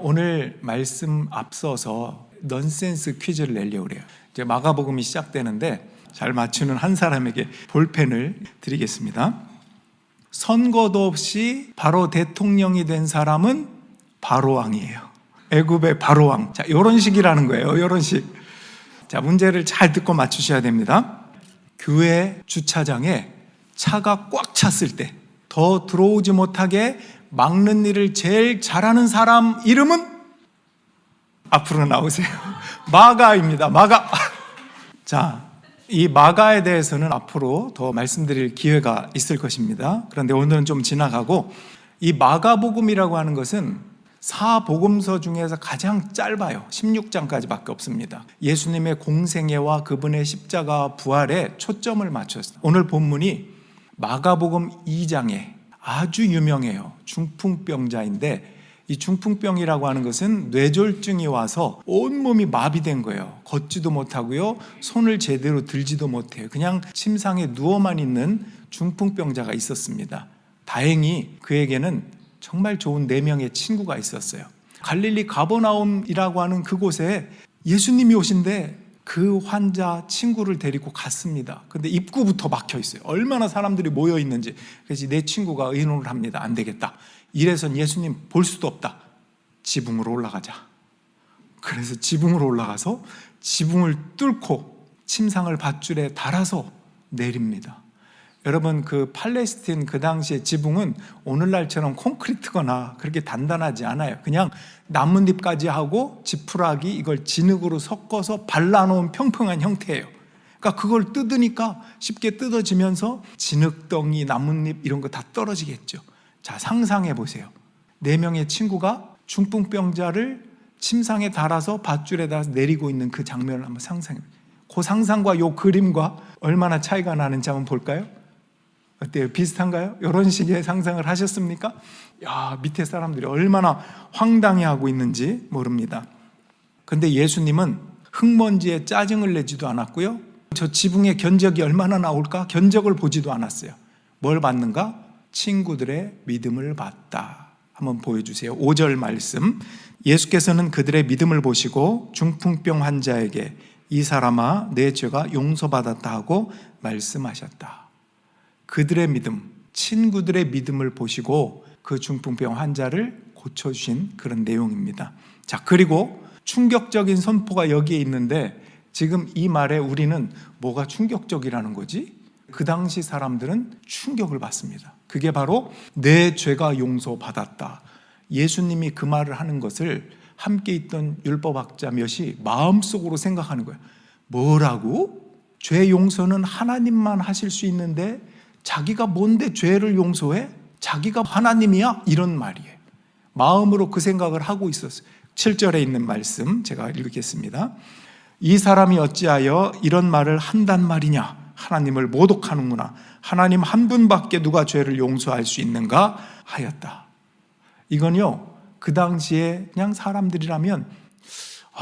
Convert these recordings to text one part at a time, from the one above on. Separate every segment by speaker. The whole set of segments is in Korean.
Speaker 1: 오늘 말씀 앞서서 넌센스 퀴즈를 내려고 그래요. 이제 마가복음이 시작되는데 잘 맞추는 한 사람에게 볼펜을 드리겠습니다. 선거도 없이 바로 대통령이 된 사람은 바로왕이에요. 애굽의 바로왕. 자, 이런 식이라는 거예요. 이런 식. 자, 문제를 잘 듣고 맞추셔야 됩니다. 교회 주차장에 차가 꽉 찼을 때 더 들어오지 못하게 막는 일을 제일 잘하는 사람 이름은? 앞으로 나오세요. 마가입니다. 마가. 자, 이 마가에 대해서는 앞으로 더 말씀드릴 기회가 있을 것입니다. 그런데 오늘은 좀 지나가고, 이 마가복음이라고 하는 것은 사복음서 중에서 가장 짧아요. 16장까지밖에 없습니다. 예수님의 공생애와 그분의 십자가 부활에 초점을 맞췄어요. 오늘 본문이 마가복음 2장에 아주 유명해요. 중풍병자인데, 이 중풍병이라고 하는 것은 뇌졸중이 와서 온몸이 마비된 거예요. 걷지도 못하고요, 손을 제대로 들지도 못해요. 그냥 침상에 누워만 있는 중풍병자가 있었습니다. 다행히 그에게는 정말 좋은 4명의 친구가 있었어요. 갈릴리 가버나움이라고 하는 그곳에 예수님이 오신데 그 환자 친구를 데리고 갔습니다. 근데 입구부터 막혀 있어요. 얼마나 사람들이 모여 있는지. 그래서 내 친구가 의논을 합니다. 안 되겠다. 이래선 예수님 볼 수도 없다. 지붕으로 올라가자. 그래서 지붕으로 올라가서 지붕을 뚫고 침상을 밧줄에 달아서 내립니다. 여러분, 그 팔레스틴 그 당시의 지붕은 오늘날처럼 콘크리트거나 그렇게 단단하지 않아요. 그냥 나뭇잎까지 하고 지푸라기 이걸 진흙으로 섞어서 발라놓은 평평한 형태예요. 그러니까 그걸 뜯으니까 쉽게 뜯어지면서 진흙덩이, 나뭇잎 이런 거 다 떨어지겠죠. 자, 상상해 보세요. 4명의 친구가 중풍병자를 침상에 달아서 밧줄에 달아서 내리고 있는 그 장면을 한번 상상해 보세요. 그 상상과 이 그림과 얼마나 차이가 나는지 한번 볼까요? 어때요? 비슷한가요? 이런 식의 상상을 하셨습니까? 야, 밑에 사람들이 얼마나 황당해하고 있는지 모릅니다. 근데 예수님은 흙먼지에 짜증을 내지도 않았고요, 저 지붕에 견적이 얼마나 나올까? 견적을 보지도 않았어요. 뭘 봤는가? 친구들의 믿음을 봤다. 한번 보여주세요. 5절 말씀. 예수께서는 그들의 믿음을 보시고 중풍병 환자에게 이 사람아, 내 죄가 용서받았다 하고 말씀하셨다. 그들의 믿음, 친구들의 믿음을 보시고 그 중풍병 환자를 고쳐주신 그런 내용입니다. 자, 그리고 충격적인 선포가 여기에 있는데, 지금 이 말에 우리는 뭐가 충격적이라는 거지? 그 당시 사람들은 충격을 받습니다. 그게 바로 내 죄가 용서받았다. 예수님이 그 말을 하는 것을 함께 있던 율법학자 몇이 마음속으로 생각하는 거예요. 뭐라고? 죄 용서는 하나님만 하실 수 있는데 자기가 뭔데 죄를 용서해? 자기가 하나님이야? 이런 말이에요. 마음으로 그 생각을 하고 있었어요. 7절에 있는 말씀 제가 읽겠습니다. 이 사람이 어찌하여 이런 말을 한단 말이냐? 하나님을 모독하는구나. 하나님 한 분밖에 누가 죄를 용서할 수 있는가 하였다. 이건요, 그 당시에 그냥 사람들이라면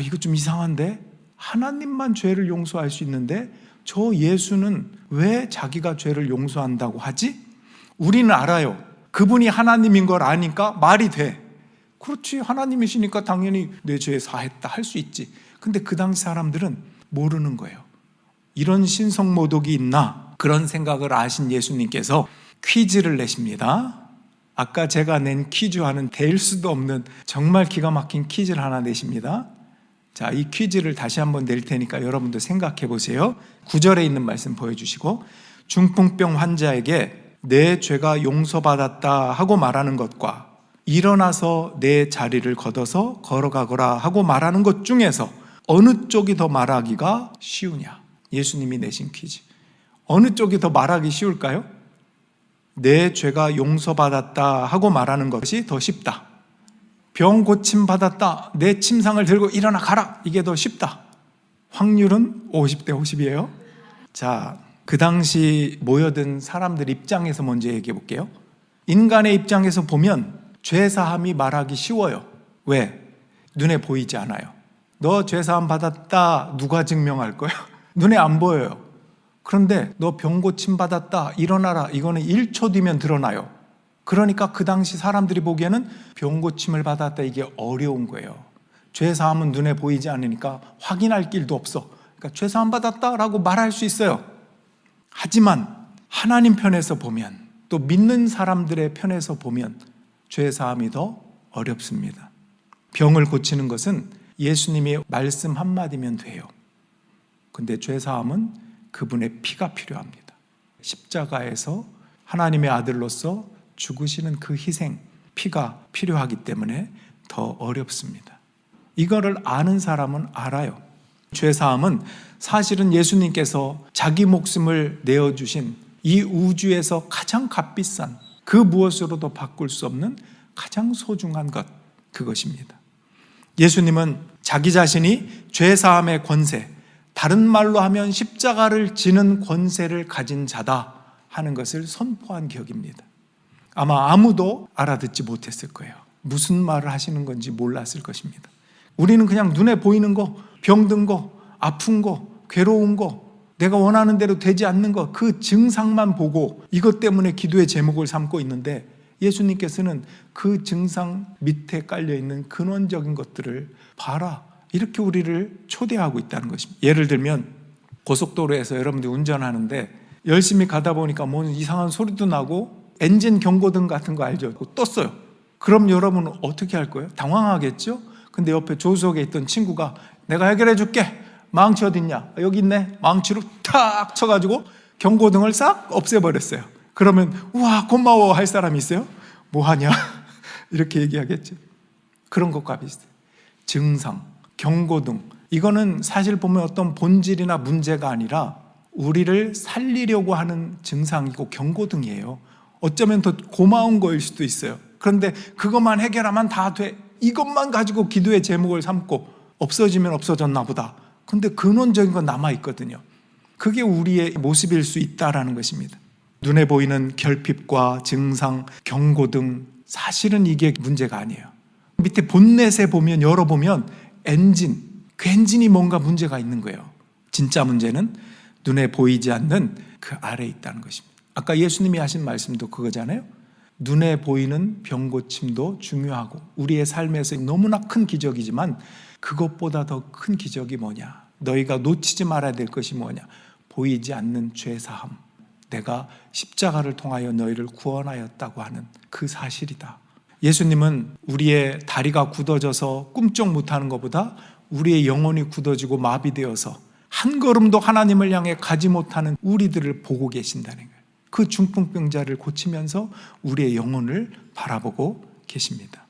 Speaker 1: 이거 좀 이상한데, 하나님만 죄를 용서할 수 있는데 저 예수는 왜 자기가 죄를 용서한다고 하지? 우리는 알아요. 그분이 하나님인 걸 아니까 말이 돼. 그렇지, 하나님이시니까 당연히 내 죄 사했다 할 수 있지. 근데 그 당시 사람들은 모르는 거예요. 이런 신성모독이 있나? 그런 생각을 아신 예수님께서 퀴즈를 내십니다. 아까 제가 낸 퀴즈와는 될 수도 없는 정말 기가 막힌 퀴즈를 하나 내십니다. 자, 이 퀴즈를 다시 한번 낼 테니까 여러분도 생각해 보세요. 9절에 있는 말씀 보여주시고, 중풍병 환자에게 내 죄가 용서받았다 하고 말하는 것과 일어나서 내 자리를 걷어서 걸어가거라 하고 말하는 것 중에서 어느 쪽이 더 말하기가 쉬우냐? 예수님이 내신 퀴즈. 어느 쪽이 더 말하기 쉬울까요? 내 죄가 용서받았다 하고 말하는 것이 더 쉽다. 병 고침 받았다, 내 침상을 들고 일어나 가라, 이게 더 쉽다. 확률은 50대 50이에요. 자, 그 당시 모여든 사람들 입장에서 먼저 얘기해 볼게요. 인간의 입장에서 보면 죄사함이 말하기 쉬워요. 왜? 눈에 보이지 않아요. 너 죄사함 받았다, 누가 증명할 거야? 눈에 안 보여요. 그런데 너 병 고침 받았다, 일어나라, 이거는 1초 뒤면 드러나요. 그러니까 그 당시 사람들이 보기에는 병 고침을 받았다, 이게 어려운 거예요. 죄 사함은 눈에 보이지 않으니까 확인할 길도 없어. 그러니까 죄 사함 받았다라고 말할 수 있어요. 하지만 하나님 편에서 보면, 또 믿는 사람들의 편에서 보면 죄 사함이 더 어렵습니다. 병을 고치는 것은 예수님의 말씀 한마디면 돼요. 근데 죄 사함은 그분의 피가 필요합니다. 십자가에서 하나님의 아들로서 죽으시는 그 희생, 피가 필요하기 때문에 더 어렵습니다. 이거를 아는 사람은 알아요. 죄 사함은 사실은 예수님께서 자기 목숨을 내어주신 이 우주에서 가장 값비싼, 그 무엇으로도 바꿀 수 없는 가장 소중한 것, 그것입니다. 예수님은 자기 자신이 죄 사함의 권세, 다른 말로 하면 십자가를 지는 권세를 가진 자다 하는 것을 선포한 격입니다. 아마 아무도 알아듣지 못했을 거예요. 무슨 말을 하시는 건지 몰랐을 것입니다. 우리는 그냥 눈에 보이는 거, 병든 거, 아픈 거, 괴로운 거, 내가 원하는 대로 되지 않는 거, 그 증상만 보고 이것 때문에 기도의 제목을 삼고 있는데, 예수님께서는 그 증상 밑에 깔려있는 근원적인 것들을 봐라, 이렇게 우리를 초대하고 있다는 것입니다. 예를 들면 고속도로에서 여러분들이 운전하는데 열심히 가다 보니까 뭐 이상한 소리도 나고 엔진 경고등 같은 거 알죠? 떴어요. 그럼 여러분은 어떻게 할 거예요? 당황하겠죠? 근데 옆에 조수석에 있던 친구가 내가 해결해 줄게, 망치 어딨냐? 여기 있네. 망치로 탁 쳐가지고 경고등을 싹 없애버렸어요. 그러면 우와 고마워 할 사람이 있어요? 뭐하냐? 이렇게 얘기하겠죠. 그런 것과 비슷해요. 증상, 경고등, 이거는 사실 보면 어떤 본질이나 문제가 아니라 우리를 살리려고 하는 증상이고 경고등이에요. 어쩌면 더 고마운 거일 수도 있어요. 그런데 그것만 해결하면 다 돼, 이것만 가지고 기도의 제목을 삼고 없어지면 없어졌나 보다. 근데 근원적인 건 남아있거든요. 그게 우리의 모습일 수 있다라는 것입니다. 눈에 보이는 결핍과 증상, 경고등, 사실은 이게 문제가 아니에요. 밑에 본넷에 보면, 열어보면 엔진, 그 엔진이 뭔가 문제가 있는 거예요. 진짜 문제는 눈에 보이지 않는 그 아래에 있다는 것입니다. 아까 예수님이 하신 말씀도 그거잖아요. 눈에 보이는 병 고침도 중요하고 우리의 삶에서 너무나 큰 기적이지만 그것보다 더 큰 기적이 뭐냐, 너희가 놓치지 말아야 될 것이 뭐냐, 보이지 않는 죄사함, 내가 십자가를 통하여 너희를 구원하였다고 하는 그 사실이다. 예수님은 우리의 다리가 굳어져서 꿈쩍 못하는 것보다 우리의 영혼이 굳어지고 마비되어서 한 걸음도 하나님을 향해 가지 못하는 우리들을 보고 계신다는 거예요. 그 중풍병자를 고치면서 우리의 영혼을 바라보고 계십니다.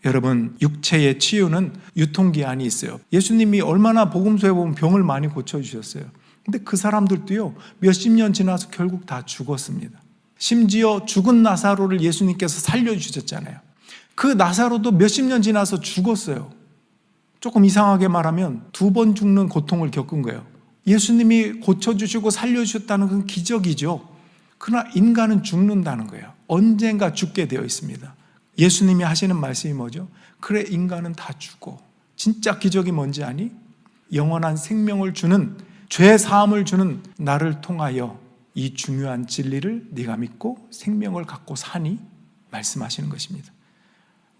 Speaker 1: 여러분, 육체의 치유는 유통기한이 있어요. 예수님이 얼마나 복음서에 보면 병을 많이 고쳐주셨어요. 근데 그 사람들도요, 몇십 년 지나서 결국 다 죽었습니다. 심지어 죽은 나사로를 예수님께서 살려주셨잖아요. 그 나사로도 몇십 년 지나서 죽었어요. 조금 이상하게 말하면 2번 죽는 고통을 겪은 거예요. 예수님이 고쳐주시고 살려주셨다는 건 기적이죠. 그러나 인간은 죽는다는 거예요. 언젠가 죽게 되어 있습니다. 예수님이 하시는 말씀이 뭐죠? 그래, 인간은 다 죽어. 진짜 기적이 뭔지 아니? 영원한 생명을 주는, 죄 사함을 주는 나를 통하여 이 중요한 진리를 네가 믿고 생명을 갖고 사니? 말씀하시는 것입니다.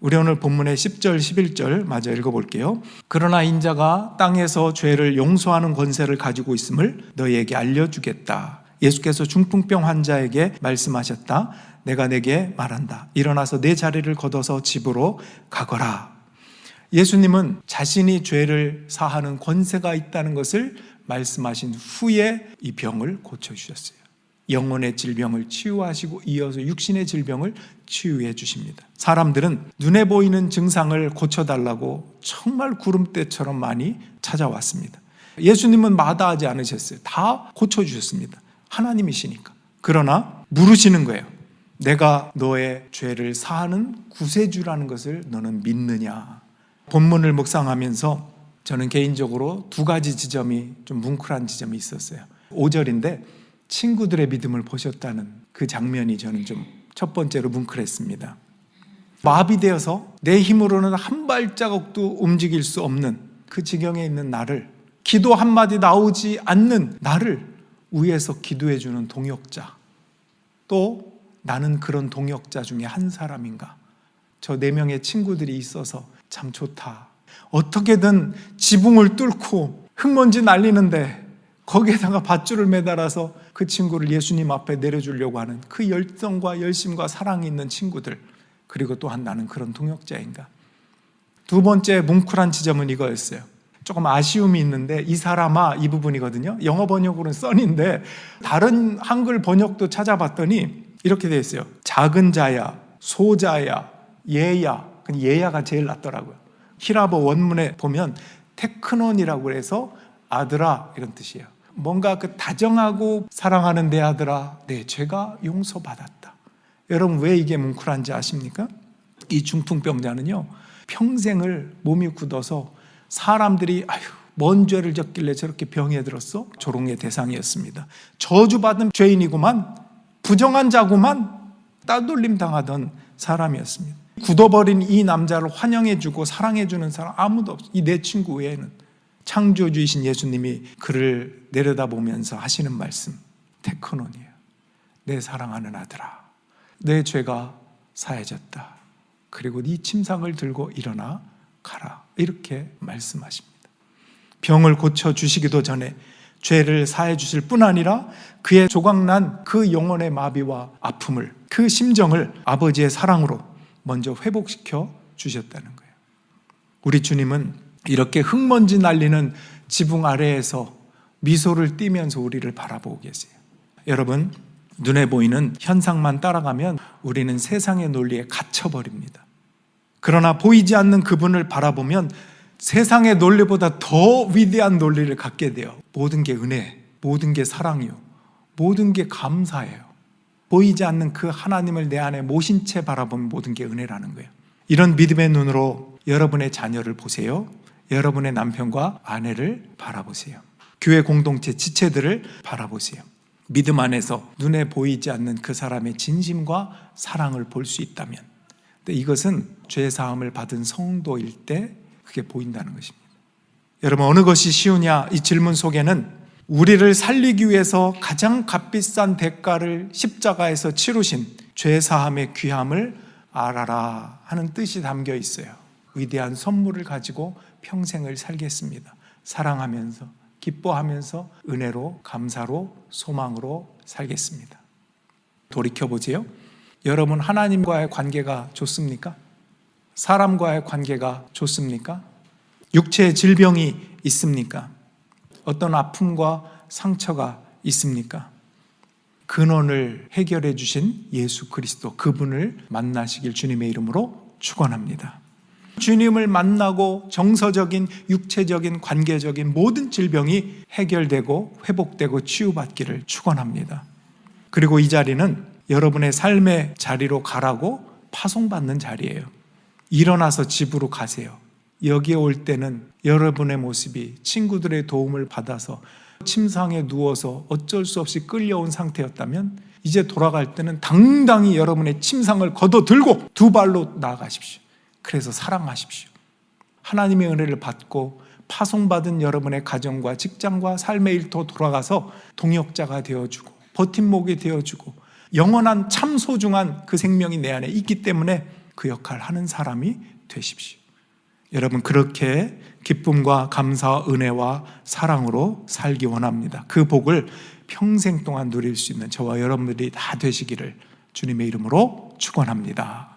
Speaker 1: 우리 오늘 본문의 10절 11절 마저 읽어볼게요. 그러나 인자가 땅에서 죄를 용서하는 권세를 가지고 있음을 너희에게 알려주겠다. 예수께서 중풍병 환자에게 말씀하셨다. 내가 내게 말한다. 일어나서 내 자리를 걷어서 집으로 가거라. 예수님은 자신이 죄를 사하는 권세가 있다는 것을 말씀하신 후에 이 병을 고쳐주셨어요. 영혼의 질병을 치유하시고 이어서 육신의 질병을 치유해 주십니다. 사람들은 눈에 보이는 증상을 고쳐달라고 정말 구름대처럼 많이 찾아왔습니다. 예수님은 마다하지 않으셨어요. 다 고쳐주셨습니다. 하나님이시니까. 그러나 물으시는 거예요. 내가 너의 죄를 사하는 구세주라는 것을 너는 믿느냐? 본문을 묵상하면서 저는 개인적으로 2가지 지점이 좀 뭉클한 지점이 있었어요. 5절인데 친구들의 믿음을 보셨다는 그 장면이 저는 좀 첫 번째로 뭉클했습니다. 마비되어서 내 힘으로는 한 발자국도 움직일 수 없는 그 지경에 있는 나를, 기도 한마디 나오지 않는 나를 위해서 기도해 주는 동역자, 또 나는 그런 동역자 중에 한 사람인가? 저 4명의 친구들이 있어서 참 좋다. 어떻게든 지붕을 뚫고 흙먼지 날리는데 거기에다가 밧줄을 매달아서 그 친구를 예수님 앞에 내려주려고 하는 그 열정과 열심과 사랑이 있는 친구들, 그리고 또한 나는 그런 동역자인가? 두 번째 뭉클한 지점은 이거였어요. 조금 아쉬움이 있는데, 이 사람아, 이 부분이거든요. 영어 번역으로는 썬인데 다른 한글 번역도 찾아봤더니 이렇게 되어 있어요. 작은 자야, 소자야, 얘야. 얘야가 제일 낫더라고요. 히라보 원문에 보면 테크논이라고 해서 아들아 이런 뜻이에요. 뭔가 그 다정하고 사랑하는 내 아들아, 내 죄가 용서받았다. 여러분, 왜 이게 뭉클한지 아십니까? 이 중풍병자는요, 평생을 몸이 굳어서 사람들이 아휴 뭔 죄를 졌길래 저렇게 병에 들었어? 조롱의 대상이었습니다. 저주받은 죄인이구만, 부정한 자구만, 따돌림 당하던 사람이었습니다. 굳어버린 이 남자를 환영해주고 사랑해주는 사람 아무도 없어. 이 내 친구 외에는. 창조주이신 예수님이 그를 내려다보면서 하시는 말씀, 테크논이에요. 내 사랑하는 아들아, 내 죄가 사해졌다. 그리고 네 침상을 들고 일어나 가라. 이렇게 말씀하십니다. 병을 고쳐주시기도 전에 죄를 사해 주실 뿐 아니라 그의 조각난 그 영혼의 마비와 아픔을, 그 심정을 아버지의 사랑으로 먼저 회복시켜 주셨다는 거예요. 우리 주님은 이렇게 흙먼지 날리는 지붕 아래에서 미소를 띠면서 우리를 바라보고 계세요. 여러분, 눈에 보이는 현상만 따라가면 우리는 세상의 논리에 갇혀버립니다. 그러나 보이지 않는 그분을 바라보면 세상의 논리보다 더 위대한 논리를 갖게 돼요. 모든 게 은혜, 모든 게 사랑이요, 모든 게 감사예요. 보이지 않는 그 하나님을 내 안에 모신 채 바라보면 모든 게 은혜라는 거예요. 이런 믿음의 눈으로 여러분의 자녀를 보세요. 여러분의 남편과 아내를 바라보세요. 교회 공동체 지체들을 바라보세요. 믿음 안에서 눈에 보이지 않는 그 사람의 진심과 사랑을 볼 수 있다면, 근데 이것은 죄 사함을 받은 성도일 때 그게 보인다는 것입니다. 여러분, 어느 것이 쉬우냐? 이 질문 속에는 우리를 살리기 위해서 가장 값비싼 대가를 십자가에서 치르신 죄 사함의 귀함을 알아라 하는 뜻이 담겨 있어요. 위대한 선물을 가지고 평생을 살겠습니다. 사랑하면서, 기뻐하면서, 은혜로, 감사로, 소망으로 살겠습니다. 돌이켜보세요. 여러분, 하나님과의 관계가 좋습니까? 사람과의 관계가 좋습니까? 육체의 질병이 있습니까? 어떤 아픔과 상처가 있습니까? 근원을 해결해 주신 예수 그리스도, 그분을 만나시길 주님의 이름으로 축원합니다. 주님을 만나고 정서적인, 육체적인, 관계적인 모든 질병이 해결되고 회복되고 치유받기를 축원합니다. 그리고 이 자리는 여러분의 삶의 자리로 가라고 파송받는 자리예요. 일어나서 집으로 가세요. 여기에 올 때는 여러분의 모습이 친구들의 도움을 받아서 침상에 누워서 어쩔 수 없이 끌려온 상태였다면, 이제 돌아갈 때는 당당히 여러분의 침상을 걷어들고 두 발로 나아가십시오. 그래서 사랑하십시오. 하나님의 은혜를 받고 파송받은 여러분의 가정과 직장과 삶의 일터 돌아가서 동역자가 되어주고 버팀목이 되어주고 영원한 참 소중한 그 생명이 내 안에 있기 때문에 그 역할을 하는 사람이 되십시오. 여러분, 그렇게 기쁨과 감사와 은혜와 사랑으로 살기 원합니다. 그 복을 평생 동안 누릴 수 있는 저와 여러분들이 다 되시기를 주님의 이름으로 축원합니다.